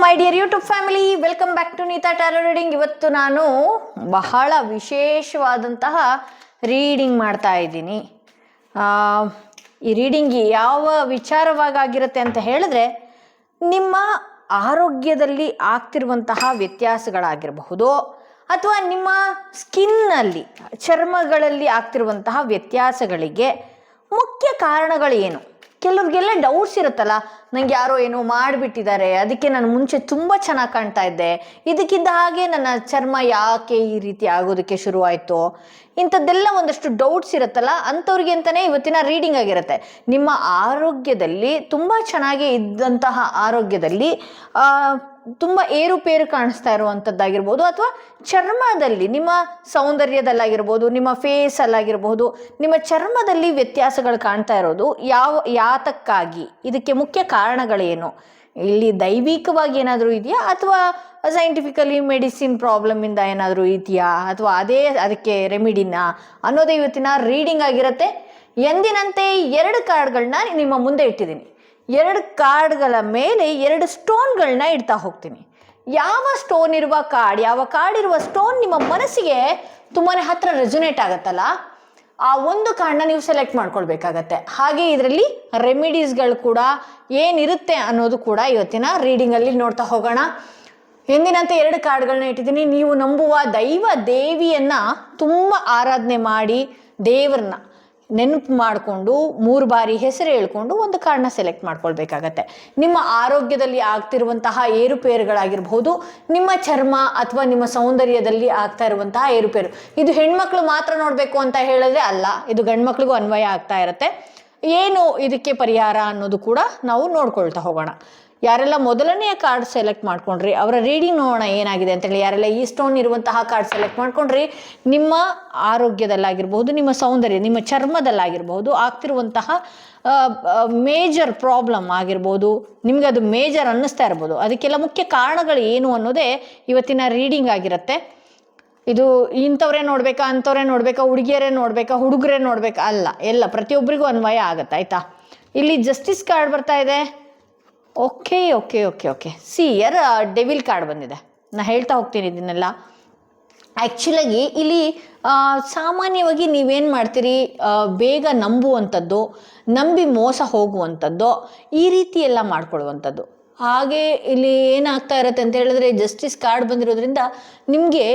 My dear YouTube family, welcome back to Neeta tarot reading. ಇವತ್ತು ನಾನು ಬಹಳ ವಿಶೇಷವಾದಂತಹ ರೀಡಿಂಗ್ ಮಾಡ್ತಾ ಇದ್ದೀನಿ. ಈ ರೀಡಿಂಗ್ ಯಾವ ವಿಚಾರವಾಗಿರುತ್ತೆ ಅಂತ ಹೇಳಿದ್ರೆ, ನಿಮ್ಮ ಆರೋಗ್ಯದಲ್ಲಿ ಆಗ್ತಿರುವಂತಹ ವ್ಯತ್ಯಾಸಗಳಾಗಿರಬಹುದು, ಅಥವಾ ನಿಮ್ಮ ಸ್ಕಿನ್ನಲ್ಲಿ ಚರ್ಮಗಳಲ್ಲಿ ಆಗ್ತಿರುವಂತಹ ವ್ಯತ್ಯಾಸಗಳಿಗೆ ಮುಖ್ಯ ಕಾರಣಗಳೇನು. ಕೆಲವ್ರಿಗೆಲ್ಲ ಡೌಟ್ಸ್ ಇರುತ್ತಲ್ಲ, ನಂಗೆ ಯಾರೋ ಏನೋ ಮಾಡಿಬಿಟ್ಟಿದ್ದಾರೆ, ಅದಕ್ಕೆ ನಾನು ಮುಂಚೆ ತುಂಬ ಚೆನ್ನಾಗಿ ಕಾಣ್ತಾ ಇದ್ದೆ, ಇದಕ್ಕಿದ್ದ ಹಾಗೆ ನನ್ನ ಚರ್ಮ ಯಾಕೆ ಈ ರೀತಿ ಆಗೋದಕ್ಕೆ ಶುರುವಾಯಿತು, ಇಂಥದ್ದೆಲ್ಲ ಒಂದಷ್ಟು ಡೌಟ್ಸ್ ಇರುತ್ತಲ್ಲ, ಅಂಥವ್ರಿಗೆ ಅಂತಲೇ ಇವತ್ತಿನ ರೀಡಿಂಗ್ ಆಗಿರುತ್ತೆ. ನಿಮ್ಮ ಆರೋಗ್ಯದಲ್ಲಿ ತುಂಬ ಚೆನ್ನಾಗಿ ಇದ್ದಂತಹ ಆರೋಗ್ಯದಲ್ಲಿ ತುಂಬ ಏರುಪೇರು ಕಾಣಿಸ್ತಾ ಇರುವಂಥದ್ದಾಗಿರ್ಬೋದು, ಅಥವಾ ಚರ್ಮದಲ್ಲಿ ನಿಮ್ಮ ಸೌಂದರ್ಯದಲ್ಲಾಗಿರ್ಬೋದು, ನಿಮ್ಮ ಫೇಸಲ್ಲಾಗಿರ್ಬೋದು, ನಿಮ್ಮ ಚರ್ಮದಲ್ಲಿ ವ್ಯತ್ಯಾಸಗಳು ಕಾಣ್ತಾ ಇರೋದು ಯಾತಕ್ಕಾಗಿ, ಇದಕ್ಕೆ ಮುಖ್ಯ ಕಾರಣಗಳೇನು, ಇಲ್ಲಿ ದೈವಿಕವಾಗಿ ಏನಾದರೂ ಇದೆಯಾ, ಅಥವಾ ಸೈಂಟಿಫಿಕಲಿ ಮೆಡಿಸಿನ್ ಪ್ರಾಬ್ಲಮಿಂದ ಏನಾದರೂ ಇದೆಯಾ, ಅಥವಾ ಅದಕ್ಕೆ ರೆಮಿಡಿನ ಅನ್ನೋದೇ ಇವತ್ತಿನ ರೀಡಿಂಗ್ ಆಗಿರುತ್ತೆ. ಎಂದಿನಂತೆ 2 ಕಾರ್ಡ್ಗಳನ್ನ ನಿಮ್ಮ ಮುಂದೆ ಇಟ್ಟಿದ್ದೀನಿ. 2 ಕಾರ್ಡ್ಗಳ ಮೇಲೆ 2 ಸ್ಟೋನ್ಗಳನ್ನ ಇಡ್ತಾ ಹೋಗ್ತೀನಿ. ಯಾವ ಸ್ಟೋನ್ ಇರುವ ಕಾರ್ಡ್, ಯಾವ ಕಾರ್ಡ್ ಇರುವ ಸ್ಟೋನ್ ನಿಮ್ಮ ಮನಸ್ಸಿಗೆ ತುಂಬಾ ಹತ್ರ ರೆಸೊನೇಟ್ ಆಗುತ್ತಲ್ಲ, ಆ ಒಂದು ಕಾರ್ಡ್ನ ನೀವು ಸೆಲೆಕ್ಟ್ ಮಾಡ್ಕೊಳ್ಬೇಕಾಗತ್ತೆ. ಹಾಗೆ ಇದರಲ್ಲಿ ರೆಮಿಡೀಸ್ಗಳು ಕೂಡ ಏನಿರುತ್ತೆ ಅನ್ನೋದು ಕೂಡ ಇವತ್ತಿನ ರೀಡಿಂಗಲ್ಲಿ ನೋಡ್ತಾ ಹೋಗೋಣ. ಎಂದಿನಂತೆ 2 ಕಾರ್ಡ್ಗಳನ್ನ ಇಟ್ಟಿದ್ದೀನಿ. ನೀವು ನಂಬುವ ದೈವ ದೇವಿಯನ್ನು ತುಂಬ ಆರಾಧನೆ ಮಾಡಿ, ದೇವರನ್ನ ನೆನಪು ಮಾಡಿಕೊಂಡು 3 ಬಾರಿ ಹೆಸರು ಹೇಳ್ಕೊಂಡು ಒಂದು ಕಾರ್ಡ್ನ ಸೆಲೆಕ್ಟ್ ಮಾಡ್ಕೊಳ್ಬೇಕಾಗತ್ತೆ. ನಿಮ್ಮ ಆರೋಗ್ಯದಲ್ಲಿ ಆಗ್ತಿರುವಂತಹ ಏರುಪೇರುಗಳಾಗಿರ್ಬೋದು, ನಿಮ್ಮ ಚರ್ಮ ಅಥವಾ ನಿಮ್ಮ ಸೌಂದರ್ಯದಲ್ಲಿ ಆಗ್ತಾ ಇರುವಂತಹ ಏರುಪೇರು, ಇದು ಹೆಣ್ಮಕ್ಳು ಮಾತ್ರ ನೋಡಬೇಕು ಅಂತ ಹೇಳಿದ್ರೆ ಅಲ್ಲ, ಇದು ಗಂಡು ಮಕ್ಳಿಗೂ ಅನ್ವಯ ಆಗ್ತಾ ಇರುತ್ತೆ. ಏನು ಇದಕ್ಕೆ ಪರಿಹಾರ ಅನ್ನೋದು ಕೂಡ ನಾವು ನೋಡ್ಕೊಳ್ತಾ ಹೋಗೋಣ. ಯಾರೆಲ್ಲ ಮೊದಲನೆಯ ಕಾರ್ಡ್ ಸೆಲೆಕ್ಟ್ ಮಾಡ್ಕೊಂಡ್ರಿ ಅವರ ರೀಡಿಂಗ್ ನೋಡೋಣ ಏನಾಗಿದೆ ಅಂತೇಳಿ. ಯಾರೆಲ್ಲ ಈ ಸ್ಟೋನ್ ಇರುವಂತಹ ಕಾರ್ಡ್ ಸೆಲೆಕ್ಟ್ ಮಾಡ್ಕೊಂಡ್ರಿ, ನಿಮ್ಮ ಆರೋಗ್ಯದಲ್ಲಾಗಿರ್ಬೋದು, ನಿಮ್ಮ ಸೌಂದರ್ಯ, ನಿಮ್ಮ ಚರ್ಮದಲ್ಲಾಗಿರ್ಬೋದು ಆಗ್ತಿರುವಂತಹ ಮೇಜರ್ ಪ್ರಾಬ್ಲಮ್ ಆಗಿರ್ಬೋದು, ನಿಮ್ಗೆ ಅದು ಮೇಜರ್ ಅನ್ನಿಸ್ತಾ ಇರ್ಬೋದು, ಅದಕ್ಕೆಲ್ಲ ಮುಖ್ಯ ಕಾರಣಗಳು ಏನು ಅನ್ನೋದೇ ಇವತ್ತಿನ ರೀಡಿಂಗ್ ಆಗಿರುತ್ತೆ. ಇದು ಇಂಥವ್ರೇ ನೋಡ್ಬೇಕಾ, ಅಂಥವ್ರೇ ನೋಡ್ಬೇಕಾ, ಹುಡುಗಿಯರೇ ನೋಡ್ಬೇಕಾ, ಹುಡುಗರೇ ನೋಡ್ಬೇಕಾ, ಅಲ್ಲ, ಎಲ್ಲ ಪ್ರತಿಯೊಬ್ಬರಿಗೂ ಅನ್ವಯ ಆಗುತ್ತೆ, ಆಯಿತಾ. ಇಲ್ಲಿ ಜಸ್ಟಿಸ್ ಕಾರ್ಡ್ ಬರ್ತಾ ಇದೆ. ಓಕೆ ಓಕೆ ಓಕೆ ಓಕೆ ಸಿ ಯರ್ ಡೆವಿಲ್ ಕಾರ್ಡ್ ಬಂದಿದೆ. ನಾನು ಹೇಳ್ತಾ ಹೋಗ್ತೀನಿ ಇದನ್ನೆಲ್ಲ. ಆ್ಯಕ್ಚುಲಾಗಿ ಇಲ್ಲಿ ಸಾಮಾನ್ಯವಾಗಿ ನೀವೇನು ಮಾಡ್ತೀರಿ, ಬೇಗ ನಂಬುವಂಥದ್ದು, ನಂಬಿ ಮೋಸ ಹೋಗುವಂಥದ್ದು, ಈ ರೀತಿ ಎಲ್ಲ ಮಾಡ್ಕೊಳ್ಳುವಂಥದ್ದು. ಹಾಗೆ ಇಲ್ಲಿ ಏನಾಗ್ತಾ ಇರುತ್ತೆ ಅಂತ ಹೇಳಿದ್ರೆ, ಜಸ್ಟಿಸ್ ಕಾರ್ಡ್ ಬಂದಿರೋದ್ರಿಂದ ನಿಮಗೆ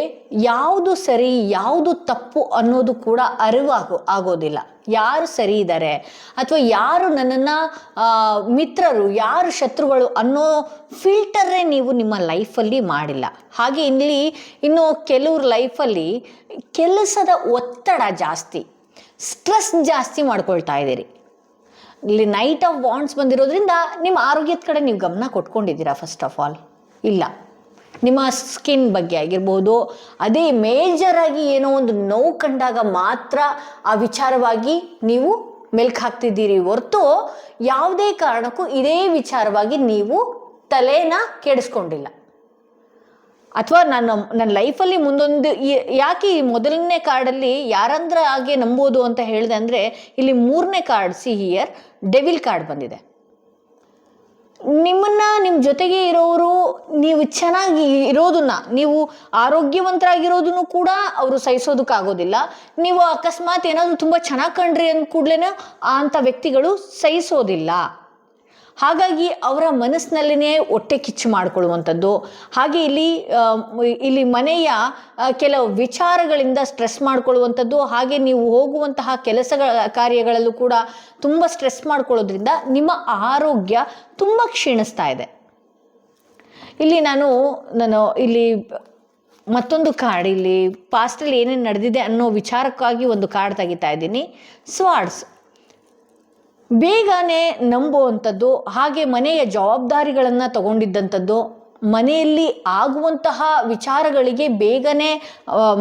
ಯಾವುದು ಸರಿ ಯಾವುದು ತಪ್ಪು ಅನ್ನೋದು ಕೂಡ ಆಗೋದಿಲ್ಲ. ಯಾರು ಸರಿ ಇದ್ದಾರೆ ಅಥವಾ ಯಾರು ನನ್ನನ್ನು ಮಿತ್ರರು, ಯಾರು ಶತ್ರುಗಳು ಅನ್ನೋ ಫಿಲ್ಟರೇ ನೀವು ನಿಮ್ಮ ಲೈಫಲ್ಲಿ ಮಾಡಿಲ್ಲ. ಹಾಗೆ ಇಲ್ಲಿ ಇನ್ನು ಕೆಲವ್ರ ಲೈಫಲ್ಲಿ ಕೆಲಸದ ಒತ್ತಡ ಜಾಸ್ತಿ, ಸ್ಟ್ರೆಸ್ ಜಾಸ್ತಿ ಮಾಡ್ಕೊಳ್ತಾ ಇದ್ದೀರಿ. ಇಲ್ಲಿ ನೈಟ್ ಆಫ್ ವಾಂಡ್ಸ್ ಬಂದಿರೋದ್ರಿಂದ ನಿಮ್ಮ ಆರೋಗ್ಯದ ಕಡೆ ನೀವು ಗಮನ ಕೊಟ್ಕೊಂಡಿದ್ದೀರಾ ಫಸ್ಟ್ ಆಫ್ ಆಲ್? ಇಲ್ಲ. ನಿಮ್ಮ ಸ್ಕಿನ್ ಬಗ್ಗೆ ಆಗಿರ್ಬೋದು, ಅದೇ ಮೇಜರಾಗಿ ಏನೋ ಒಂದು ನೋವು ಕಂಡಾಗ ಮಾತ್ರ ಆ ವಿಚಾರವಾಗಿ ನೀವು ಮೆಲ್ಕು ಹಾಕ್ತಿದ್ದೀರಿ ಹೊರತು ಯಾವುದೇ ಕಾರಣಕ್ಕೂ ಇದೇ ವಿಚಾರವಾಗಿ ನೀವು ತಲೆನ ಕೆಡಿಸ್ಕೊಂಡಿಲ್ಲ. ಅಥವಾ ನನ್ನ ಲೈಫಲ್ಲಿ ಮುಂದೊಂದು ಯಾಕೆ ಈ ಮೊದಲನೇ ಕಾರ್ಡಲ್ಲಿ ಯಾರಂದ್ರ ಹಾಗೆ ನಂಬೋದು ಅಂತ ಹೇಳಿದೆ ಅಂದರೆ, ಇಲ್ಲಿ 3ನೇ card see here devil card ಬಂದಿದೆ. ನಿಮ್ಮ ಜೊತೆಗೆ ಇರೋರು, ನೀವು ಚೆನ್ನಾಗಿ ಇರೋದನ್ನ, ನೀವು ಆರೋಗ್ಯವಂತರಾಗಿರೋದನ್ನು ಕೂಡ ಅವರು ಸಹಿಸೋದಕ್ಕಾಗೋದಿಲ್ಲ. ನೀವು ಅಕಸ್ಮಾತ್ ಏನಾದರೂ ತುಂಬ ಚೆನ್ನಾಗಿ ಕಂಡ್ರಿ ಅಂದ ಕೂಡಲೇ ಅಂಥ ವ್ಯಕ್ತಿಗಳು ಸಹಿಸೋದಿಲ್ಲ. ಹಾಗಾಗಿ ಅವರ ಮನಸ್ಸಿನಲ್ಲಿನೇ ಹೊಟ್ಟೆ ಕಿಚ್ಚು ಮಾಡಿಕೊಳ್ಳುವಂಥದ್ದು. ಹಾಗೆ ಇಲ್ಲಿ ಮನೆಯ ಕೆಲವು ವಿಚಾರಗಳಿಂದ ಸ್ಟ್ರೆಸ್ ಮಾಡ್ಕೊಳ್ಳುವಂಥದ್ದು. ಹಾಗೆ ನೀವು ಹೋಗುವಂತಹ ಕಾರ್ಯಗಳಲ್ಲೂ ಕೂಡ ತುಂಬ ಸ್ಟ್ರೆಸ್ ಮಾಡ್ಕೊಳ್ಳೋದ್ರಿಂದ ನಿಮ್ಮ ಆರೋಗ್ಯ ತುಂಬ ಕ್ಷೀಣಿಸ್ತಾ ಇದೆ. ಇಲ್ಲಿ ನಾನು ಇಲ್ಲಿ ಮತ್ತೊಂದು ಕಾರ್ಡ್, ಇಲ್ಲಿ ಪಾಸ್ಟಲ್ಲಿ ಏನೇನು ನಡೆದಿದೆ ಅನ್ನೋ ವಿಚಾರಕ್ಕಾಗಿ ಒಂದು ಕಾರ್ಡ್ ತೆಗಿತಾ ಇದ್ದೀನಿ. ಸ್ವಾರ್ಡ್ಸ್, ಬೇಗನೆ ನಂಬುವಂಥದ್ದು, ಹಾಗೆ ಮನೆಯ ಜವಾಬ್ದಾರಿಗಳನ್ನು ತಗೊಂಡಿದ್ದಂಥದ್ದು, ಮನೆಯಲ್ಲಿ ಆಗುವಂತಹ ವಿಚಾರಗಳಿಗೆ ಬೇಗನೆ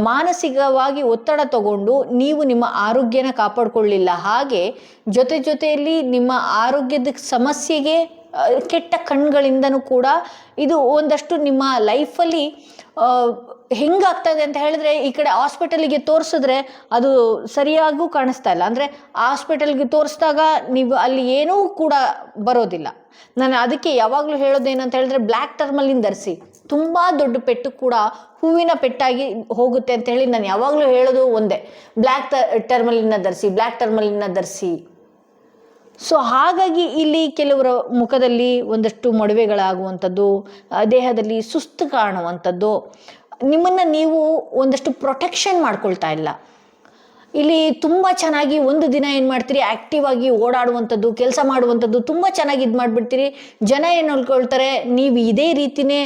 ಮಾನಸಿಕವಾಗಿ ಒತ್ತಡ ತಗೊಂಡು ನೀವು ನಿಮ್ಮ ಆರೋಗ್ಯನ ಕಾಪಾಡಿಕೊಳ್ಳಿಲ್ಲ. ಹಾಗೆ ಜೊತೆಯಲ್ಲಿ ನಿಮ್ಮ ಆರೋಗ್ಯದ ಸಮಸ್ಯೆಗೆ ಕೆಟ್ಟ ಕಣ್ಗಳಿಂದನೂ ಕೂಡ ಇದು ಒಂದಷ್ಟು ನಿಮ್ಮ ಲೈಫಲ್ಲಿ ಹೆಂಗಾಗ್ತದೆ ಅಂತ ಹೇಳಿದ್ರೆ, ಈ ಕಡೆ ಹಾಸ್ಪಿಟಲಿಗೆ ತೋರಿಸಿದ್ರೆ ಅದು ಸರಿಯಾಗೂ ಕಾಣಿಸ್ತಾ ಇಲ್ಲ. ಅಂದರೆ ಹಾಸ್ಪಿಟಲ್ಗೆ ತೋರಿಸಿದಾಗ ನೀವು ಅಲ್ಲಿ ಏನೂ ಕೂಡ ಬರೋದಿಲ್ಲ. ನಾನು ಅದಕ್ಕೆ ಯಾವಾಗಲೂ ಹೇಳೋದೇನಂತ ಹೇಳಿದ್ರೆ, ಬ್ಲ್ಯಾಕ್ ಟರ್ಮಲಿನ್ ಧರಿಸಿ. ತುಂಬ ದೊಡ್ಡ ಪೆಟ್ಟು ಕೂಡ ಹೂವಿನ ಪೆಟ್ಟಾಗಿ ಹೋಗುತ್ತೆ ಅಂತ ಹೇಳಿ ನಾನು ಯಾವಾಗಲೂ ಹೇಳೋದು ಒಂದೇ, ಬ್ಲ್ಯಾಕ್ ಟರ್ಮಲಿನ ಧರಿಸಿ. ಸೊ ಹಾಗಾಗಿ ಇಲ್ಲಿ ಕೆಲವರ ಮುಖದಲ್ಲಿ ಒಂದಷ್ಟು ಮೊಡವೆಗಳಾಗುವಂಥದ್ದು, ದೇಹದಲ್ಲಿ ಸುಸ್ತು ಕಾಣುವಂಥದ್ದು, ನಿಮ್ಮನ್ನು ನೀವು ಒಂದಷ್ಟು ಪ್ರೊಟೆಕ್ಷನ್ ಮಾಡ್ಕೊಳ್ತಾ ಇಲ್ಲ. ಇಲ್ಲಿ ತುಂಬ ಚೆನ್ನಾಗಿ ಒಂದು ದಿನ ಏನು ಮಾಡ್ತೀರಿ, ಆ್ಯಕ್ಟಿವ್ ಆಗಿ ಓಡಾಡುವಂಥದ್ದು, ಕೆಲಸ ಮಾಡುವಂಥದ್ದು, ತುಂಬ ಚೆನ್ನಾಗಿ ಇದು ಮಾಡಿಬಿಡ್ತೀರಿ. ಜನ ಏನು ಅನ್ಕೊಳ್ತಾರೆ, ನೀವು ಇದೇ ರೀತಿಯೇ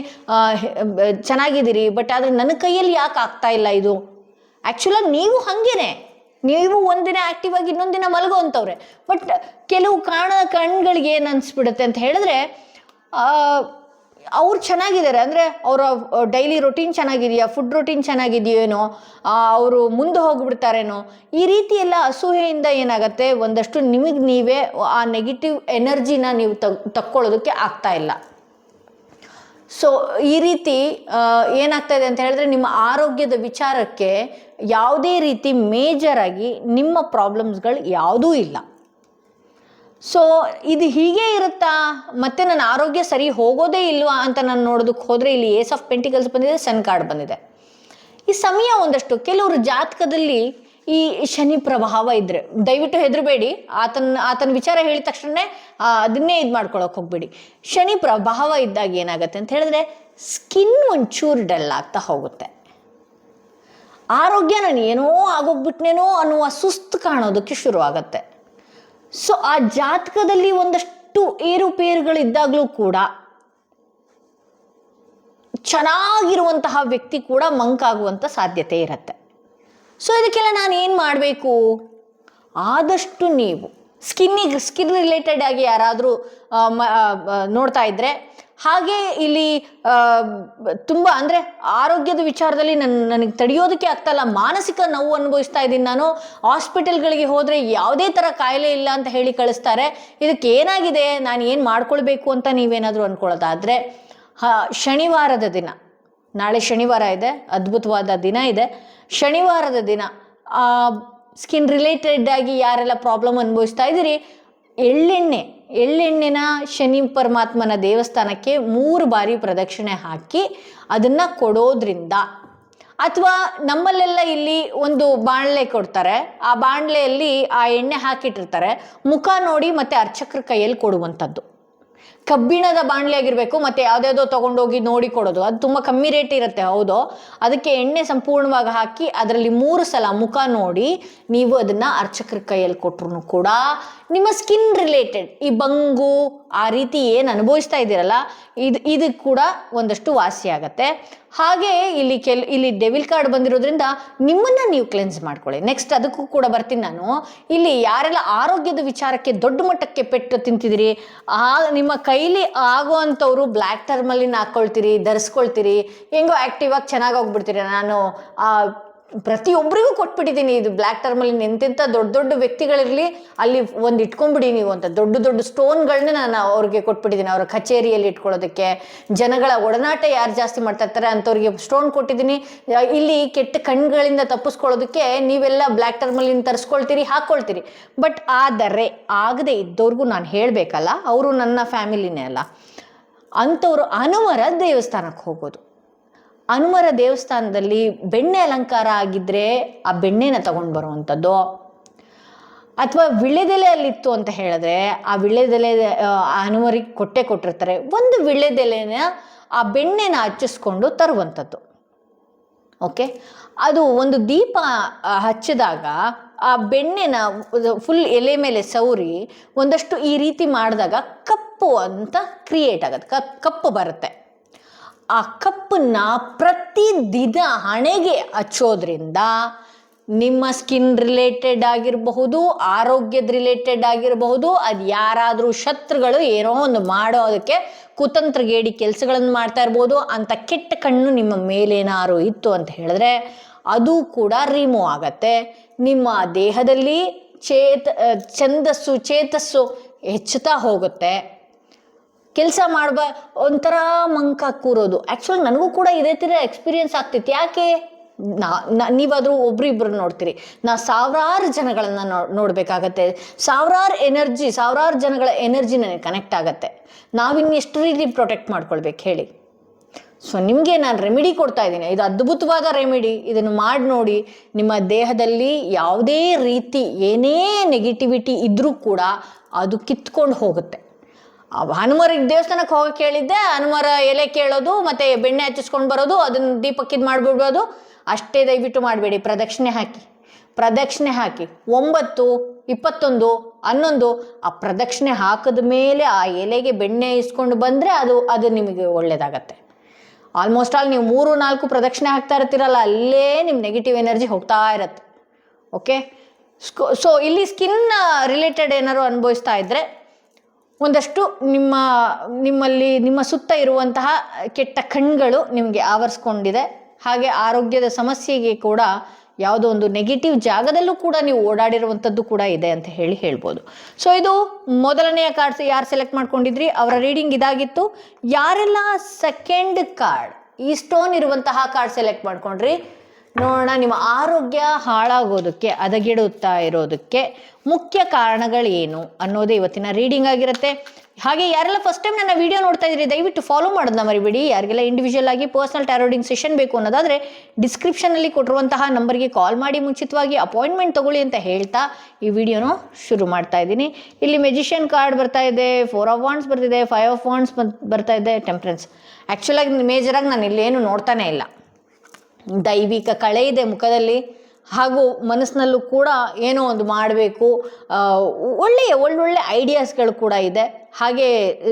ಚೆನ್ನಾಗಿದ್ದೀರಿ, ಬಟ್ ಆದರೆ ನನ್ನ ಕೈಯಲ್ಲಿ ಯಾಕೆ ಆಗ್ತಾ ಇಲ್ಲ ಇದು. ಆ್ಯಕ್ಚುಲಾಗಿ ನೀವು ಹಾಗೇನೆ, ನೀವು ಒಂದಿನ ಆ್ಯಕ್ಟಿವ್ ಆಗಿ ಇನ್ನೊಂದು ದಿನ ಮಲಗುವಂಥವ್ರೆ. ಬಟ್ ಕೆಲವು ಕಣ್ಗಳಿಗೆ ಏನು ಅನಿಸ್ಬಿಡುತ್ತೆ ಅಂತ ಹೇಳಿದ್ರೆ, ಅವ್ರು ಚೆನ್ನಾಗಿದ್ದಾರೆ ಅಂದರೆ ಅವರ ಡೈಲಿ ರೊಟೀನ್ ಚೆನ್ನಾಗಿದೆಯಾ, ಫುಡ್ ರೊಟೀನ್ ಚೆನ್ನಾಗಿದೆಯೇನೋ, ಅವರು ಮುಂದೆ ಹೋಗ್ಬಿಡ್ತಾರೇನೋ, ಈ ರೀತಿ ಎಲ್ಲ ಅಸೂಯೆಯಿಂದ ಏನಾಗುತ್ತೆ, ಒಂದಷ್ಟು ನಿಮಗೆ ನೀವೇ ಆ ನೆಗೆಟಿವ್ ಎನರ್ಜಿನ ನೀವು ತಕ್ಕೊಳ್ಳೋದಕ್ಕೆ ಆಗ್ತಾ ಇಲ್ಲ. ಸೊ ಈ ರೀತಿ ಏನಾಗ್ತಾ ಇದೆ ಅಂತ ಹೇಳಿದ್ರೆ, ನಿಮ್ಮ ಆರೋಗ್ಯದ ವಿಚಾರಕ್ಕೆ ಯಾವುದೇ ರೀತಿ ಮೇಜರಾಗಿ ನಿಮ್ಮ ಪ್ರಾಬ್ಲಮ್ಸ್ಗಳು ಯಾವುದೂ ಇಲ್ಲ. ಸೊ ಇದು ಹೀಗೆ ಇರುತ್ತಾ, ಮತ್ತೆ ನನ್ನ ಆರೋಗ್ಯ ಸರಿ ಹೋಗೋದೇ ಇಲ್ವಾ ಅಂತ ನಾನು ನೋಡೋದಕ್ಕೆ ಹೋದರೆ, ಇಲ್ಲಿ ಏಸ್ ಆಫ್ ಪೆಂಟಿಕಲ್ಸ್ ಬಂದಿದೆ, ಸನ್ ಕಾರ್ಡ್ ಬಂದಿದೆ. ಈ ಸಮಯ ಒಂದಷ್ಟು ಕೆಲವರು ಜಾತಕದಲ್ಲಿ ಈ ಶನಿ ಪ್ರಭಾವ ಇದ್ದರೆ ದಯವಿಟ್ಟು ಹೆದರಬೇಡಿ. ಆತನ ವಿಚಾರ ಹೇಳಿದ ತಕ್ಷಣ ಅದನ್ನೇ ಇದು ಮಾಡ್ಕೊಳಕ್ಕೆ ಹೋಗ್ಬೇಡಿ. ಶನಿ ಪ್ರಭಾವ ಇದ್ದಾಗ ಏನಾಗುತ್ತೆ ಅಂತ ಹೇಳಿದ್ರೆ, ಸ್ಕಿನ್ ಒಂಚೂರು ಡಲ್ ಆಗ್ತಾ ಹೋಗುತ್ತೆ. ಆರೋಗ್ಯ ನಾನು ಏನೋ ಆಗೋಗ್ಬಿಟ್ನೇನೋ ಅನ್ನುವ ಸುಸ್ತು ಕಾಣೋದಕ್ಕೆ ಶುರು ಆಗುತ್ತೆ. ಸೊ ಆ ಜಾತಕದಲ್ಲಿ ಒಂದಷ್ಟು ಏರುಪೇರುಗಳಿದ್ದಾಗಲೂ ಕೂಡ ಚೆನ್ನಾಗಿರುವಂತಹ ವ್ಯಕ್ತಿ ಕೂಡ ಮಂಕಾಗುವಂಥ ಸಾಧ್ಯತೆ ಇರುತ್ತೆ. ಸೊ ಇದಕ್ಕೆಲ್ಲ ನಾನು ಏನು ಮಾಡಬೇಕು, ಆದಷ್ಟು ನೀವು ಸ್ಕಿನ್ ರಿಲೇಟೆಡ್ ಆಗಿ ಯಾರಾದರೂ ನೋಡ್ತಾ ಇದ್ದರೆ, ಹಾಗೆ ಇಲ್ಲಿ ತುಂಬ ಅಂದರೆ ಆರೋಗ್ಯದ ವಿಚಾರದಲ್ಲಿ ನನಗೆ ತಡೆಯೋದಕ್ಕೆ ಆಗ್ತಾಯಿಲ್ಲ, ಮಾನಸಿಕ ನೋವು ಅನುಭವಿಸ್ತಾ ಇದ್ದೀನಿ ನಾನು, ಹಾಸ್ಪಿಟಲ್ಗಳಿಗೆ ಹೋದರೆ ಯಾವುದೇ ಥರ ಕಾಯಿಲೆ ಇಲ್ಲ ಅಂತ ಹೇಳಿ ಕಳಿಸ್ತಾರೆ, ಇದಕ್ಕೆ ಏನಾಗಿದೆ, ನಾನು ಏನು ಮಾಡ್ಕೊಳ್ಬೇಕು ಅಂತ ನೀವೇನಾದರೂ ಅಂದ್ಕೊಳ್ಳೋದಾದರೆ, ಶನಿವಾರದ ದಿನ, ನಾಳೆ ಶನಿವಾರ ಇದೆ, ಅದ್ಭುತವಾದ ದಿನ ಇದೆ. ಶನಿವಾರದ ದಿನ ಸ್ಕಿನ್ ರಿಲೇಟೆಡ್ ಆಗಿ ಯಾರೆಲ್ಲ ಪ್ರಾಬ್ಲಮ್ ಅನುಭವಿಸ್ತಾ ಇದ್ದೀರಿ, ಎಳ್ಳೆಣ್ಣೆನ ಶನಿ ಪರಮಾತ್ಮನ ದೇವಸ್ಥಾನಕ್ಕೆ 3 ಬಾರಿ ಪ್ರದಕ್ಷಿಣೆ ಹಾಕಿ ಅದನ್ನು ಕೊಡೋದ್ರಿಂದ, ಅಥವಾ ನಮ್ಮಲ್ಲೆಲ್ಲ ಇಲ್ಲಿ ಒಂದು ಬಾಣಲೆ ಕೊಡ್ತಾರೆ, ಆ ಬಾಣಲೆಯಲ್ಲಿ ಆ ಎಣ್ಣೆ ಹಾಕಿಟ್ಟಿರ್ತಾರೆ, ಮುಖ ನೋಡಿ ಮತ್ತೆ ಅರ್ಚಕರ ಕೈಯಲ್ಲಿ ಕೊಡುವಂಥದ್ದು. ಕಬ್ಬಿಣದ ಬಾಣಲೆ ಆಗಿರಬೇಕು, ಮತ್ತು ಯಾವುದ್ಯಾವುದೋ ತೊಗೊಂಡೋಗಿ ನೋಡಿ ಕೊಡೋದು, ಅದು ತುಂಬ ಕಮ್ಮಿ ರೇಟ್ ಇರುತ್ತೆ, ಹೌದು. ಅದಕ್ಕೆ ಎಣ್ಣೆ ಸಂಪೂರ್ಣವಾಗಿ ಹಾಕಿ ಅದರಲ್ಲಿ 3 ಸಲ ಮುಖ ನೋಡಿ ನೀವು ಅದನ್ನು ಅರ್ಚಕರ ಕೈಯಲ್ಲಿ ಕೊಟ್ಟರು ಕೂಡ ನಿಮ್ಮ ಸ್ಕಿನ್ ರಿಲೇಟೆಡ್ ಈ ಬಂಗು ಆ ರೀತಿ ಏನು ಅನುಭವಿಸ್ತಾ ಇದ್ದೀರಲ್ಲ, ಇದು ಕೂಡ ಒಂದಷ್ಟು ವಾಸಿ ಆಗತ್ತೆ. ಹಾಗೆ ಇಲ್ಲಿ ಡೆವಿಲ್ ಕಾರ್ಡ್ ಬಂದಿರೋದ್ರಿಂದ ನಿಮ್ಮನ್ನು ನೀವು ಕ್ಲೆನ್ಸ್ ಮಾಡ್ಕೊಳ್ಳಿ. ನೆಕ್ಸ್ಟ್ ಅದಕ್ಕೂ ಕೂಡ ಬರ್ತೀನಿ ನಾನು. ಇಲ್ಲಿ ಯಾರೆಲ್ಲ ಆರೋಗ್ಯದ ವಿಚಾರಕ್ಕೆ ದೊಡ್ಡ ಮಟ್ಟಕ್ಕೆ ಪೆಟ್ಟು ತಿಂತಿದ್ದೀರಿ, ನಿಮ್ಮ ಕೈಲಿ ಆಗುವಂಥವ್ರು ಬ್ಲ್ಯಾಕ್ ಟರ್ಮಲಿನ್ ಹಾಕ್ಕೊಳ್ತೀರಿ, ಧರಿಸ್ಕೊಳ್ತೀರಿ, ಹೆಂಗೋ ಆ್ಯಕ್ಟಿವ್ ಆಗಿ ಚೆನ್ನಾಗಿ ಹೋಗ್ಬಿಡ್ತೀರಿ. ನಾನು ಪ್ರತಿಯೊಬ್ಬರಿಗೂ ಕೊಟ್ಬಿಟ್ಟಿದ್ದೀನಿ ಇದು ಬ್ಲ್ಯಾಕ್ ಟರ್ಮಲಿನ್. ಎಂತೆಂಥ ದೊಡ್ಡ ವ್ಯಕ್ತಿಗಳಿರಲಿ ಅಲ್ಲಿ ಒಂದು ಇಟ್ಕೊಂಡ್ಬಿಡಿ ನೀವು ಅಂತ, ದೊಡ್ಡ ಸ್ಟೋನ್ಗಳನ್ನ ನಾನು ಅವ್ರಿಗೆ ಕೊಟ್ಬಿಟ್ಟಿದ್ದೀನಿ, ಅವ್ರ ಕಚೇರಿಯಲ್ಲಿ ಇಟ್ಕೊಳ್ಳೋದಕ್ಕೆ. ಜನಗಳ ಒಡನಾಟ ಯಾರು ಜಾಸ್ತಿ ಮಾಡ್ತಾ ಇರ್ತಾರೆ ಅಂಥವ್ರಿಗೆ ಸ್ಟೋನ್ ಕೊಟ್ಟಿದ್ದೀನಿ. ಇಲ್ಲಿ ಕೆಟ್ಟ ಕಣ್ಗಳಿಂದ ತಪ್ಪಿಸ್ಕೊಳ್ಳೋದಕ್ಕೆ ನೀವೆಲ್ಲ ಬ್ಲ್ಯಾಕ್ ಟರ್ಮಲಿನ್ ತರಿಸ್ಕೊಳ್ತೀರಿ, ಹಾಕ್ಕೊಳ್ತೀರಿ. ಬಟ್ ಆದರೆ ಆಗದೆ ಇದ್ದವ್ರಿಗೂ ನಾನು ಹೇಳಬೇಕಲ್ಲ, ಅವರು ನನ್ನ ಫ್ಯಾಮಿಲಿನೇ ಅಲ್ಲ, ಅಂಥವ್ರು ಹನುಮರ ದೇವಸ್ಥಾನಕ್ಕೆ ಹೋಗೋದು. ಹನುಮರ ದೇವಸ್ಥಾನದಲ್ಲಿ ಬೆಣ್ಣೆ ಅಲಂಕಾರ ಆಗಿದ್ದರೆ ಆ ಬೆಣ್ಣೆನ ತಗೊಂಡು ಬರುವಂಥದ್ದು, ಅಥವಾ ವಿಳ್ಳೆದೆಲೆಯಲ್ಲಿತ್ತು ಅಂತ ಹೇಳಿದ್ರೆ ಆ ವಿಳ್ಳೆದೆಲೆ ಹನುಮರಿಗೆ ಕೊಟ್ಟಿರ್ತಾರೆ, ಒಂದು ವಿಳ್ಳೆದೆಲೆನ ಆ ಬೆಣ್ಣೆನ ಹಚ್ಚಿಸ್ಕೊಂಡು ತರುವಂಥದ್ದು. ಓಕೆ, ಅದು ಒಂದು ದೀಪ ಹಚ್ಚಿದಾಗ ಆ ಬೆಣ್ಣೆನ ಫುಲ್ ಎಲೆ ಮೇಲೆ ಸೌರಿ ಒಂದಷ್ಟು ಈ ರೀತಿ ಮಾಡಿದಾಗ ಕಪ್ಪು ಅಂತ ಕ್ರಿಯೇಟ್ ಆಗುತ್ತೆ, ಕಪ್ಪು ಬರುತ್ತೆ. ಆ ಕಪ್ಪನ್ನ ಪ್ರತಿದಿನ ಹಣೆಗೆ ಹಚ್ಚೋದ್ರಿಂದ ನಿಮ್ಮ ಸ್ಕಿನ್ ರಿಲೇಟೆಡ್ ಆಗಿರಬಹುದು, ಆರೋಗ್ಯದ ರಿಲೇಟೆಡ್ ಆಗಿರಬಹುದು, ಅದು ಯಾರಾದರೂ ಶತ್ರುಗಳು ಏನೋ ಒಂದು ಮಾಡೋದಕ್ಕೆ ಕುತಂತ್ರಗೇಡಿ ಕೆಲಸಗಳನ್ನು ಮಾಡ್ತಾ ಇರ್ಬೋದು, ಅಂತ ಕೆಟ್ಟ ಕಣ್ಣು ನಿಮ್ಮ ಮೇಲೇನಾರು ಇತ್ತು ಅಂತ ಹೇಳಿದ್ರೆ ಅದು ಕೂಡ ರಿಮೂವ್ ಆಗತ್ತೆ. ನಿಮ್ಮ ದೇಹದಲ್ಲಿ ಚೇತಸ್ಸು ಹೆಚ್ಚುತ್ತಾ ಹೋಗುತ್ತೆ. ಕೆಲಸ ಒಂಥರ ಮಂಕ ಕೂರೋದು. ಆ್ಯಕ್ಚುಲಿ ನನಗೂ ಕೂಡ ಇದೇ ಥರ ಎಕ್ಸ್ಪೀರಿಯನ್ಸ್ ಆಗ್ತಿತ್ತು. ಯಾಕೆ ನೀವಾದರೂ ಒಬ್ರಿಬ್ರು ನೋಡ್ತೀರಿ, ನಾ ಸಾವಿರಾರು ಜನಗಳನ್ನು ನೋಡಬೇಕಾಗತ್ತೆ, ಸಾವಿರಾರು ಜನಗಳ ಎನರ್ಜಿ ನನಗೆ ಕನೆಕ್ಟ್ ಆಗುತ್ತೆ. ನಾವಿನ್ನೆಷ್ಟು ರೀತಿ ಪ್ರೊಟೆಕ್ಟ್ ಮಾಡ್ಕೊಳ್ಬೇಕು ಹೇಳಿ. ಸೊ ನಿಮಗೆ ನಾನು ರೆಮಿಡಿ ಕೊಡ್ತಾ ಇದ್ದೀನಿ, ಇದು ಅದ್ಭುತವಾದ ರೆಮಿಡಿ. ಇದನ್ನು ಮಾಡಿ ನೋಡಿ, ನಿಮ್ಮ ದೇಹದಲ್ಲಿ ಯಾವುದೇ ರೀತಿ ಏನೇ ನೆಗೆಟಿವಿಟಿ ಇದ್ದರೂ ಕೂಡ ಅದು ಕಿತ್ಕೊಂಡು ಹೋಗುತ್ತೆ. ಹನುಮರಿಗೆ ದೇವಸ್ಥಾನಕ್ಕೆ ಹೋಗಕ್ಕೆ ಹೇಳಿದ್ದೆ, ಹನುಮರ ಎಲೆ ಕೇಳೋದು ಮತ್ತು ಬೆಣ್ಣೆ ಹಚ್ಚಿಸ್ಕೊಂಡು ಬರೋದು, ಅದನ್ನು ದೀಪಕ್ಕಿದು ಮಾಡಿಬಿಡ್ಬೋದು ಅಷ್ಟೇ. ದಯವಿಟ್ಟು ಮಾಡಬೇಡಿ. ಪ್ರದಕ್ಷಿಣೆ ಹಾಕಿ 9, 21, 11 ಆ ಪ್ರದಕ್ಷಿಣೆ ಹಾಕಿದ ಮೇಲೆ ಆ ಎಲೆಗೆ ಬೆಣ್ಣೆ ಇಸ್ಕೊಂಡು ಬಂದರೆ ಅದು ನಿಮಗೆ ಒಳ್ಳೆಯದಾಗತ್ತೆ. ಆಲ್ಮೋಸ್ಟ್ ಆಲ್ ನೀವು 3-4 ಪ್ರದಕ್ಷಿಣೆ ಹಾಕ್ತಾ ಇರ್ತೀರಲ್ಲ, ಅಲ್ಲೇ ನಿಮ್ಮ ನೆಗೆಟಿವ್ ಎನರ್ಜಿ ಹೋಗ್ತಾ ಇರತ್ತೆ. ಓಕೆ, ಸೊ ಇಲ್ಲಿ ಸ್ಕಿನ್ ರಿಲೇಟೆಡ್ ಏನಾದ್ರು ಅನುಭವಿಸ್ತಾ ಇದ್ದರೆ ಒಂದಷ್ಟು ನಿಮ್ಮ ಸುತ್ತ ಇರುವಂತಹ ಕೆಟ್ಟ ಕಣ್ಗಳು ನಿಮಗೆ ಆವರಿಸ್ಕೊಂಡಿದೆ. ಹಾಗೆ ಆರೋಗ್ಯದ ಸಮಸ್ಯೆಗೆ ಕೂಡ ಯಾವುದೋ ಒಂದು ನೆಗೆಟಿವ್ ಜಾಗದಲ್ಲೂ ಕೂಡ ನೀವು ಓಡಾಡಿರುವಂಥದ್ದು ಕೂಡ ಇದೆ ಅಂತ ಹೇಳ್ಬೋದು. ಸೊ ಇದು ಮೊದಲನೆಯ ಕಾರ್ಡ್ಸ್ ಯಾರು ಸೆಲೆಕ್ಟ್ ಮಾಡ್ಕೊಂಡಿದ್ರಿ ಅವರ ರೀಡಿಂಗ್ ಇದಾಗಿತ್ತು. ಯಾರೆಲ್ಲ ಸೆಕೆಂಡ್ ಕಾರ್ಡ್ ಈ ಸ್ಟೋನ್ ಇರುವಂತಹ ಕಾರ್ಡ್ ಸೆಲೆಕ್ಟ್ ಮಾಡ್ಕೊಂಡ್ರಿ, ನೋಡೋಣ ನಿಮ್ಮ ಆರೋಗ್ಯ ಹಾಳಾಗೋದಕ್ಕೆ, ಹದಗೆಡುತ್ತಾ ಇರೋದಕ್ಕೆ ಮುಖ್ಯ ಕಾರಣಗಳೇನು ಅನ್ನೋದೇ ಇವತ್ತಿನ ರೀಡಿಂಗ್ ಆಗಿರುತ್ತೆ. ಹಾಗೆ ಯಾರೆಲ್ಲ ಫಸ್ಟ್ ಟೈಮ್ ನನ್ನ ವಿಡಿಯೋ ನೋಡ್ತಾ ಇದ್ದೀರಿ ದಯವಿಟ್ಟು ಫಾಲೋ ಮಾಡೋದನ್ನ ಮರಿಬೇಡಿ. ಯಾರಿಗೆಲ್ಲ ಇಂಡಿವಿಜುವಲ್ ಆಗಿ ಪರ್ಸನಲ್ ಟ್ಯಾರೋ ರೀಡಿಂಗ್ ಸೆಷನ್ ಬೇಕು ಅನ್ನೋದಾದರೆ ಡಿಸ್ಕ್ರಿಪ್ಷನಲ್ಲಿ ಕೊಟ್ಟಿರುವಂತಹ ನಂಬರ್ಗೆ ಕಾಲ್ ಮಾಡಿ ಮುಂಚಿತವಾಗಿ ಅಪಾಯಿಂಟ್ಮೆಂಟ್ ತಗೊಳ್ಳಿ ಅಂತ ಹೇಳ್ತಾ ಈ ವಿಡಿಯೋನ ಶುರು ಮಾಡ್ತಾ ಇದ್ದೀನಿ. ಇಲ್ಲಿ ಮೆಜಿಷಿಯನ್ ಕಾರ್ಡ್ ಬರ್ತಾ ಇದೆ, 4 ಆಫ್ ವಾಂಡ್ಸ್ ಬರ್ತಿದೆ, 5 ಆಫ್ ವಾಂಡ್ಸ್ ಬರ್ತಾ ಇದೆ, ಟೆಂಪ್ರೆನ್ಸ್. ಆ್ಯಕ್ಚುಲಾಗಿ ಮೇಜರಾಗಿ ನಾನು ಇಲ್ಲೇನು ನೋಡ್ತಾನೆ ಇಲ್ಲ. ದೈವಿಕ ಕಳೆ ಇದೆ ಮುಖದಲ್ಲಿ, ಹಾಗೂ ಮನಸ್ಸಿನಲ್ಲೂ ಕೂಡ ಏನೋ ಒಂದು ಮಾಡಬೇಕು, ಒಳ್ಳೊಳ್ಳೆ ಐಡಿಯಾಸ್ಗಳು ಕೂಡ ಇದೆ. ಹಾಗೆ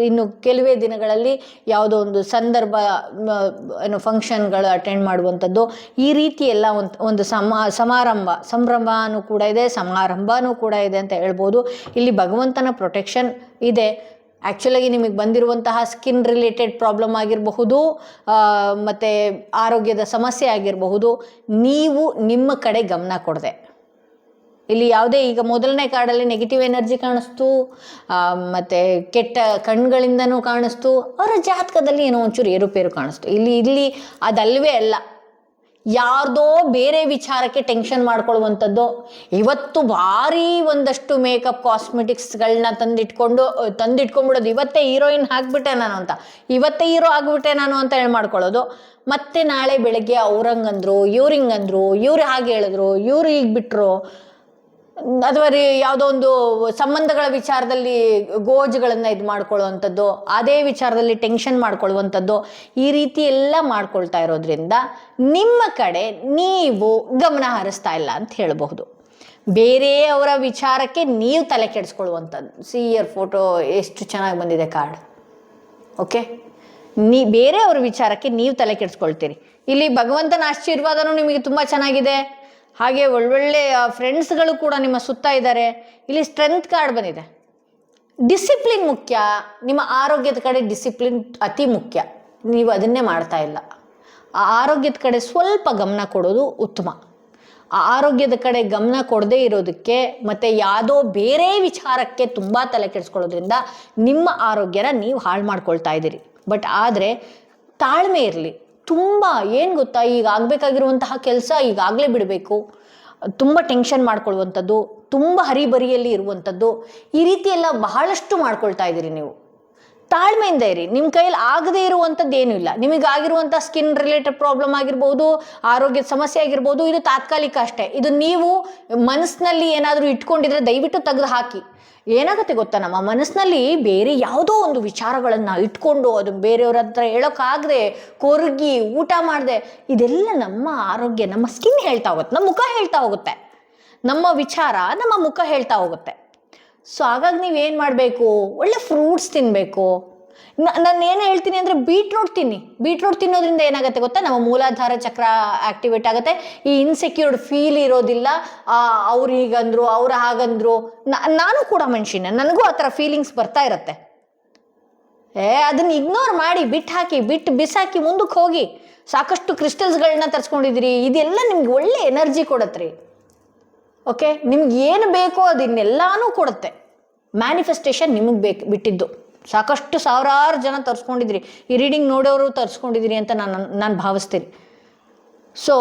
ಇನ್ನು ಕೆಲವೇ ದಿನಗಳಲ್ಲಿ ಯಾವುದೋ ಒಂದು ಸಂದರ್ಭ ಫಂಕ್ಷನ್ಗಳು ಅಟೆಂಡ್ ಮಾಡುವಂಥದ್ದು, ಈ ರೀತಿ ಎಲ್ಲ ಒಂದು ಸಂಭ್ರಮನೂ ಕೂಡ ಇದೆ, ಸಮಾರಂಭನೂ ಕೂಡ ಇದೆ ಅಂತ ಹೇಳ್ಬೋದು. ಇಲ್ಲಿ ಭಗವಂತನ ಪ್ರೊಟೆಕ್ಷನ್ ಇದೆ. ಆ್ಯಕ್ಚುಲಾಗಿ ನಿಮಗೆ ಬಂದಿರುವಂತಹ ಸ್ಕಿನ್ ರಿಲೇಟೆಡ್ ಪ್ರಾಬ್ಲಮ್ ಆಗಿರಬಹುದು, ಮತ್ತು ಆರೋಗ್ಯದ ಸಮಸ್ಯೆ ಆಗಿರಬಹುದು, ನೀವು ನಿಮ್ಮ ಕಡೆ ಗಮನ ಕೊಡದೆ ಇಲ್ಲಿ ಯಾವುದೇ, ಈಗ ಮೊದಲನೇ ಕಾರ್ಡಲ್ಲಿ ನೆಗೆಟಿವ್ ಎನರ್ಜಿ ಕಾಣಿಸ್ತು, ಮತ್ತು ಕೆಟ್ಟ ಕಣ್ಗಳಿಂದನೂ ಕಾಣಿಸ್ತು, ಅವರ ಜಾತಕದಲ್ಲಿ ಏನೋ ಒಂಚೂರು ಏರುಪೇರು ಕಾಣಿಸ್ತು. ಇಲ್ಲಿ ಅದಲ್ವೇ ಅಲ್ಲ, ಯಾರ್ದೋ ಬೇರೆ ವಿಚಾರಕ್ಕೆ ಟೆನ್ಷನ್ ಮಾಡ್ಕೊಳ್ಳುವಂಥದ್ದು. ಇವತ್ತು ಭಾರಿ ಒಂದಷ್ಟು ಮೇಕಪ್ ಕಾಸ್ಮೆಟಿಕ್ಸ್ಗಳನ್ನ ತಂದಿಟ್ಕೊಂಡ್ಬಿಡೋದು. ಇವತ್ತೇ ಹೀರೋಯಿನ್ ಹಾಕ್ಬಿಟ್ಟೆ ನಾನು ಅಂತ, ಇವತ್ತೇ ಹೀರೋ ಆಗಿಬಿಟ್ಟೆ ನಾನು ಅಂತ ಹೇಳಿ ಮಾಡ್ಕೊಳ್ಳೋದು. ಮತ್ತೆ ನಾಳೆ ಬೆಳಗ್ಗೆ ಅವ್ರಂಗಂದ್ರು, ಇವ್ರಿಂಗಂದ್ರು, ಇವ್ರು ಹಾಗೆ ಹೇಳಿದ್ರು, ಇವ್ರು ಈಗ ಬಿಟ್ಟರು, ಅಥವಾ ಯಾವುದೋ ಒಂದು ಸಂಬಂಧಗಳ ವಿಚಾರದಲ್ಲಿ ಗೋಜುಗಳನ್ನು ಇದು ಮಾಡ್ಕೊಳ್ಳುವಂಥದ್ದು, ಅದೇ ವಿಚಾರದಲ್ಲಿ ಟೆನ್ಷನ್ ಮಾಡ್ಕೊಳ್ಳುವಂಥದ್ದು, ಈ ರೀತಿ ಎಲ್ಲ ಮಾಡ್ಕೊಳ್ತಾ ಇರೋದ್ರಿಂದ ನಿಮ್ಮ ಕಡೆ ನೀವು ಗಮನ ಹರಿಸ್ತಾ ಇಲ್ಲ ಅಂತ ಹೇಳಬಹುದು. ಬೇರೆಯವರ ವಿಚಾರಕ್ಕೆ ನೀವು ತಲೆ ಕೆಡಿಸ್ಕೊಳ್ಳುವಂಥದ್ದು. ಸಿಯರ್ ಫೋಟೋ ಎಷ್ಟು ಚೆನ್ನಾಗಿ ಬಂದಿದೆ ಕಾರ್ಡ್. ಓಕೆ, ಬೇರೆಯವರ ವಿಚಾರಕ್ಕೆ ನೀವು ತಲೆ ಕೆಡಿಸ್ಕೊಳ್ತೀರಿ. ಇಲ್ಲಿ ಭಗವಂತನ ಆಶೀರ್ವಾದನೂ ನಿಮಗೆ ತುಂಬ ಚೆನ್ನಾಗಿದೆ. ಹಾಗೆ ಒಳ್ಳೊಳ್ಳೆ ಫ್ರೆಂಡ್ಸ್ಗಳು ಕೂಡ ನಿಮ್ಮ ಸುತ್ತ ಇದ್ದಾರೆ. ಇಲ್ಲಿ ಸ್ಟ್ರೆಂತ್ ಕಾರ್ಡ್ ಬಂದಿದೆ. ಡಿಸಿಪ್ಲಿನ್ ಮುಖ್ಯ, ನಿಮ್ಮ ಆರೋಗ್ಯದ ಕಡೆ ಡಿಸಿಪ್ಲಿನ್ ಅತಿ ಮುಖ್ಯ. ನೀವು ಅದನ್ನೇ ಮಾಡ್ತಾ ಇಲ್ಲ. ಆ ಆರೋಗ್ಯದ ಕಡೆ ಸ್ವಲ್ಪ ಗಮನ ಕೊಡೋದು ಉತ್ತಮ. ಆ ಆರೋಗ್ಯದ ಕಡೆ ಗಮನ ಕೊಡದೇ ಇರೋದಕ್ಕೆ ಮತ್ತು ಯಾವುದೋ ಬೇರೆ ವಿಚಾರಕ್ಕೆ ತುಂಬ ತಲೆ ಕೆಡಿಸ್ಕೊಳ್ಳೋದ್ರಿಂದ ನಿಮ್ಮ ಆರೋಗ್ಯನ ನೀವು ಹಾಳು ಮಾಡ್ಕೊಳ್ತಾ ಇದ್ದೀರಿ. ಬಟ್ ಆದರೆ ತಾಳ್ಮೆ ಇರಲಿ. ತುಂಬ ಏನು ಗೊತ್ತಾ, ಈಗ ಆಗಬೇಕಾಗಿರುವಂತಹ ಕೆಲಸ ಈಗಾಗಲೇ ಬಿಡಬೇಕು, ತುಂಬ ಟೆನ್ಷನ್ ಮಾಡ್ಕೊಳ್ಳುವಂಥದ್ದು, ತುಂಬ ಹರಿಬರಿಯಲ್ಲಿ ಇರುವಂಥದ್ದು, ಈ ರೀತಿ ಎಲ್ಲ ಬಹಳಷ್ಟು ಮಾಡ್ಕೊಳ್ತಾ ಇದ್ದೀರಿ ನೀವು. ತಾಳ್ಮೆಯಿಂದ ಇರಿ. ನಿಮ್ಮ ಕೈಯಲ್ಲಿ ಆಗದೇ ಇರುವಂಥದ್ದು ಏನೂ ಇಲ್ಲ. ನಿಮಗಾಗಿರುವಂಥ ಸ್ಕಿನ್ ರಿಲೇಟೆಡ್ ಪ್ರಾಬ್ಲಮ್ ಆಗಿರ್ಬೋದು, ಆರೋಗ್ಯದ ಸಮಸ್ಯೆ ಆಗಿರ್ಬೋದು, ಇದು ತಾತ್ಕಾಲಿಕ ಅಷ್ಟೇ. ಇದು ನೀವು ಮನಸ್ಸಿನಲ್ಲಿ ಏನಾದರೂ ಇಟ್ಕೊಂಡಿದ್ರೆ ದಯವಿಟ್ಟು ತೆಗೆದು ಹಾಕಿ. ಏನಾಗುತ್ತೆ ಗೊತ್ತಾ, ನಮ್ಮ ಮನಸ್ಸಿನಲ್ಲಿ ಬೇರೆ ಯಾವುದೋ ಒಂದು ವಿಚಾರಗಳನ್ನು ಇಟ್ಕೊಂಡು ಅದು ಬೇರೆಯವ್ರ ಹತ್ರ ಹೇಳೋಕ್ಕಾಗದೆ ಕೊರಗಿ ಊಟ ಮಾಡಿದೆ, ಇದೆಲ್ಲ ನಮ್ಮ ಆರೋಗ್ಯ, ನಮ್ಮ ಸ್ಕಿನ್ ಹೇಳ್ತಾ ಹೋಗುತ್ತೆ, ನಮ್ಮ ಮುಖ ಹೇಳ್ತಾ ಹೋಗುತ್ತೆ, ನಮ್ಮ ವಿಚಾರ ನಮ್ಮ ಮುಖ ಹೇಳ್ತಾ ಹೋಗುತ್ತೆ. ಸೊ ಹಾಗಾಗಿ ನೀವೇನು ಮಾಡಬೇಕು, ಒಳ್ಳೆ ಫ್ರೂಟ್ಸ್ ತಿನ್ನಬೇಕು. ನಾನು ಏನು ಹೇಳ್ತೀನಿ ಅಂದರೆ ಬೀಟ್ರೂಟ್ ತಿನ್ನಿ. ಬೀಟ್ರೂಟ್ ತಿನ್ನೋದ್ರಿಂದ ಏನಾಗುತ್ತೆ ಗೊತ್ತಾ, ನಮ್ಮ ಮೂಲಾಧಾರ ಚಕ್ರ ಆ್ಯಕ್ಟಿವೇಟ್ ಆಗುತ್ತೆ. ಈ ಇನ್ಸೆಕ್ಯೂರ್ಡ್ ಫೀಲ್ ಇರೋದಿಲ್ಲ. ಅವ್ರು ಹೀಗಂದ್ರು, ಅವ್ರು ಹಾಗಂದ್ರು. ನಾನು ಕೂಡ ಮನುಷ್ಯನೇ, ನನಗೂ ಆ ಥರ ಫೀಲಿಂಗ್ಸ್ ಬರ್ತಾ ಇರುತ್ತೆ. ಅದನ್ನು ಇಗ್ನೋರ್ ಮಾಡಿ, ಬಿಟ್ಟು ಬಿಸಾಕಿ ಮುಂದಕ್ಕೆ ಹೋಗಿ. ಸಾಕಷ್ಟು ಕ್ರಿಸ್ಟಲ್ಸ್ಗಳನ್ನ ತರಿಸ್ಕೊಂಡಿದ್ದೀರಿ, ಇದೆಲ್ಲ ನಿಮ್ಗೆ ಒಳ್ಳೆ ಎನರ್ಜಿ ಕೊಡತ್ತೆ ರೀ. ಓಕೆ, ನಿಮ್ಗೆ ಏನು ಬೇಕೋ ಅದನ್ನೆಲ್ಲಾನು ಕೊಡುತ್ತೆ. ಮ್ಯಾನಿಫೆಸ್ಟೇಷನ್ ನಿಮಗೆ ಬಿಟ್ಟಿದ್ದು. ಸಾಕಷ್ಟು ಸಾವಿರಾರು ಜನ ತರಿಸ್ಕೊಂಡಿದ್ದೀರಿ, ಈ ರೀಡಿಂಗ್ ನೋಡೋರು ತರಿಸ್ಕೊಂಡಿದ್ದೀರಿ ಅಂತ ನಾನು ಭಾವಿಸ್ತೀನಿ. ಸೊ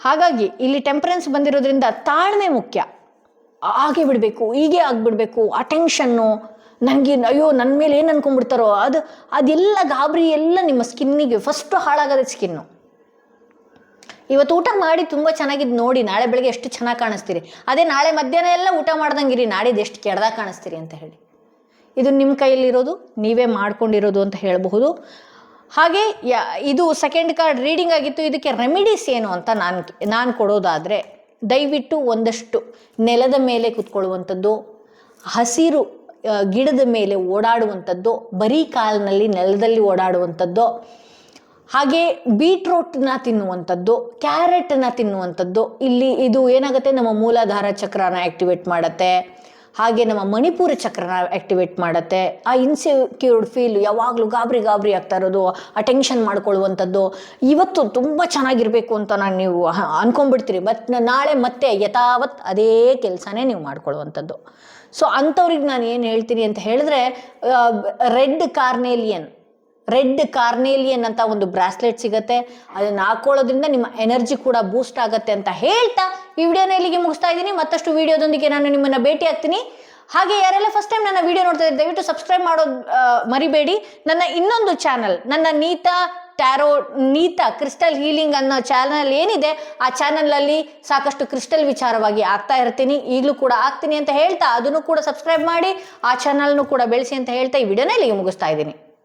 ಹಾಗಾಗಿ ಇಲ್ಲಿ ಟೆಂಪರೆನ್ಸ್ ಬಂದಿರೋದ್ರಿಂದ ತಾಳ್ಮೆ ಮುಖ್ಯ. ಹಾಗೆ ಬಿಡಬೇಕು, ಹೀಗೆ ಆಗಿಬಿಡ್ಬೇಕು, ಆ ಟೆನ್ಷನ್ನು, ನನಗೆ ಅಯ್ಯೋ ನನ್ನ ಮೇಲೆ ಏನು ಅನ್ಕೊಂಡ್ಬಿಡ್ತಾರೋ ಅದೆಲ್ಲ ಗಾಬರಿ ಎಲ್ಲ ನಿಮ್ಮ ಸ್ಕಿನ್ನಿಗೆ ಫಸ್ಟು ಹಾಳಾಗೋದೇ ಸ್ಕಿನ್ನು. ಇವತ್ತು ಊಟ ಮಾಡಿ ತುಂಬ ಚೆನ್ನಾಗಿದ್ದು ನೋಡಿ ನಾಳೆ ಬೆಳಗ್ಗೆ ಎಷ್ಟು ಚೆನ್ನಾಗಿ ಕಾಣಿಸ್ತೀರಿ, ಅದೇ ನಾಳೆ ಮಧ್ಯಾಹ್ನ ಎಲ್ಲ ಊಟ ಮಾಡ್ದಂಗಿರಿ ನಾಡಿದ್ದು ಎಷ್ಟು ಕೆಡ್ದಾಗ ಕಾಣಿಸ್ತೀರಿ ಅಂತ ಹೇಳಿ. ಇದು ನಿಮ್ಮ ಕೈಯಲ್ಲಿರೋದು, ನೀವೇ ಮಾಡ್ಕೊಂಡಿರೋದು ಅಂತ ಹೇಳಬಹುದು. ಹಾಗೆ ಇದು ಸೆಕೆಂಡ್ ಕಾರ್ಡ್ ರೀಡಿಂಗ್ ಆಗಿತ್ತು. ಇದಕ್ಕೆ ರೆಮಿಡೀಸ್ ಏನು ಅಂತ ನಾನು ಕೊಡೋದಾದರೆ, ದಯವಿಟ್ಟು ಒಂದಷ್ಟು ನೆಲದ ಮೇಲೆ ಕೂತ್ಕೊಳ್ಳುವಂಥದ್ದು, ಹಸಿರು ಗಿಡದ ಮೇಲೆ ಓಡಾಡುವಂಥದ್ದು, ಬರೀ ಕಾಲಿನಲ್ಲಿ ನೆಲದಲ್ಲಿ ಓಡಾಡುವಂಥದ್ದು, ಹಾಗೆ ಬೀಟ್ರೂಟ್ನ ತಿನ್ನುವಂಥದ್ದು, ಕ್ಯಾರೆಟನ್ನ ತಿನ್ನುವಂಥದ್ದು. ಇದು ಏನಾಗುತ್ತೆ, ನಮ್ಮ ಮೂಲಾಧಾರ ಚಕ್ರನ ಆ್ಯಕ್ಟಿವೇಟ್ ಮಾಡುತ್ತೆ, ಹಾಗೆ ನಮ್ಮ ಮಣಿಪುರ ಚಕ್ರನ ಆ್ಯಕ್ಟಿವೇಟ್ ಮಾಡುತ್ತೆ. ಆ ಇನ್ಸೆಕ್ಯೂರ್ಡ್ ಫೀಲ್, ಯಾವಾಗಲೂ ಗಾಬರಿ ಆಗ್ತಾ ಇರೋದು, ಆ ಟೆನ್ಷನ್ ಮಾಡ್ಕೊಳ್ಳುವಂಥದ್ದು, ಇವತ್ತು ತುಂಬ ಚೆನ್ನಾಗಿರಬೇಕು ಅಂತ ನೀವು ಅಂದ್ಕೊಂಡ್ಬಿಡ್ತೀರಿ, ಬಟ್ ನಾಳೆ ಮತ್ತೆ ಯಥಾವತ್ ಅದೇ ಕೆಲಸನೇ ನೀವು ಮಾಡ್ಕೊಳ್ಳುವಂಥದ್ದು. ಸೊ ಅಂಥವ್ರಿಗೆ ನಾನು ಏನು ಹೇಳ್ತೀನಿ ಅಂತ ಹೇಳಿದ್ರೆ, ರೆಡ್ ಕಾರ್ನೇಲಿಯನ್ ಅಂತ ಒಂದು ಬ್ರಾಸ್ಲೆಟ್ ಸಿಗುತ್ತೆ, ಅದನ್ನು ಹಾಕೊಳ್ಳೋದ್ರಿಂದ ನಿಮ್ಮ ಎನರ್ಜಿ ಕೂಡ ಬೂಸ್ಟ್ ಆಗುತ್ತೆ ಅಂತ ಹೇಳ್ತಾ ಈ ವಿಡಿಯೋನ ಇಲ್ಲಿಗೆ ಮುಗಿಸ್ತಾ ಇದ್ದೀನಿ. ಮತ್ತಷ್ಟು ವಿಡಿಯೋದೊಂದಿಗೆ ನಾನು ನಿಮ್ಮನ್ನು ಭೇಟಿ ಆಗ್ತೀನಿ. ಹಾಗೆ ಯಾರೆಲ್ಲ ಫಸ್ಟ್ ಟೈಮ್ ನನ್ನ ವಿಡಿಯೋ ನೋಡ್ತಾ ಇದ್ದಾರೆ ದಯವಿಟ್ಟು ಸಬ್ಸ್ಕ್ರೈಬ್ ಮಾಡೋದು ಮರಿಬೇಡಿ. ನನ್ನ ಇನ್ನೊಂದು ಚಾನಲ್, ನನ್ನ ನೀತಾ ಕ್ರಿಸ್ಟಲ್ ಹೀಲಿಂಗ್ ಅನ್ನೋ ಚಾನಲ್ ಏನಿದೆ, ಆ ಚಾನಲಲ್ಲಿ ಸಾಕಷ್ಟು ಕ್ರಿಸ್ಟಲ್ ವಿಚಾರವಾಗಿ ಆಗ್ತಾ ಇರ್ತೀನಿ, ಈಗಲೂ ಕೂಡ ಆಗ್ತೀನಿ ಅಂತ ಹೇಳ್ತಾ ಅದನ್ನು ಕೂಡ ಸಬ್ಸ್ಕ್ರೈಬ್ ಮಾಡಿ, ಆ ಚಾನಲ್ನು ಕೂಡ ಬೆಳೆಸಿ ಅಂತ ಹೇಳ್ತಾ ಈ ವಿಡಿಯೋನ ಇಲ್ಲಿಗೆ ಮುಗಿಸ್ತಾ ಇದ್ದೀನಿ.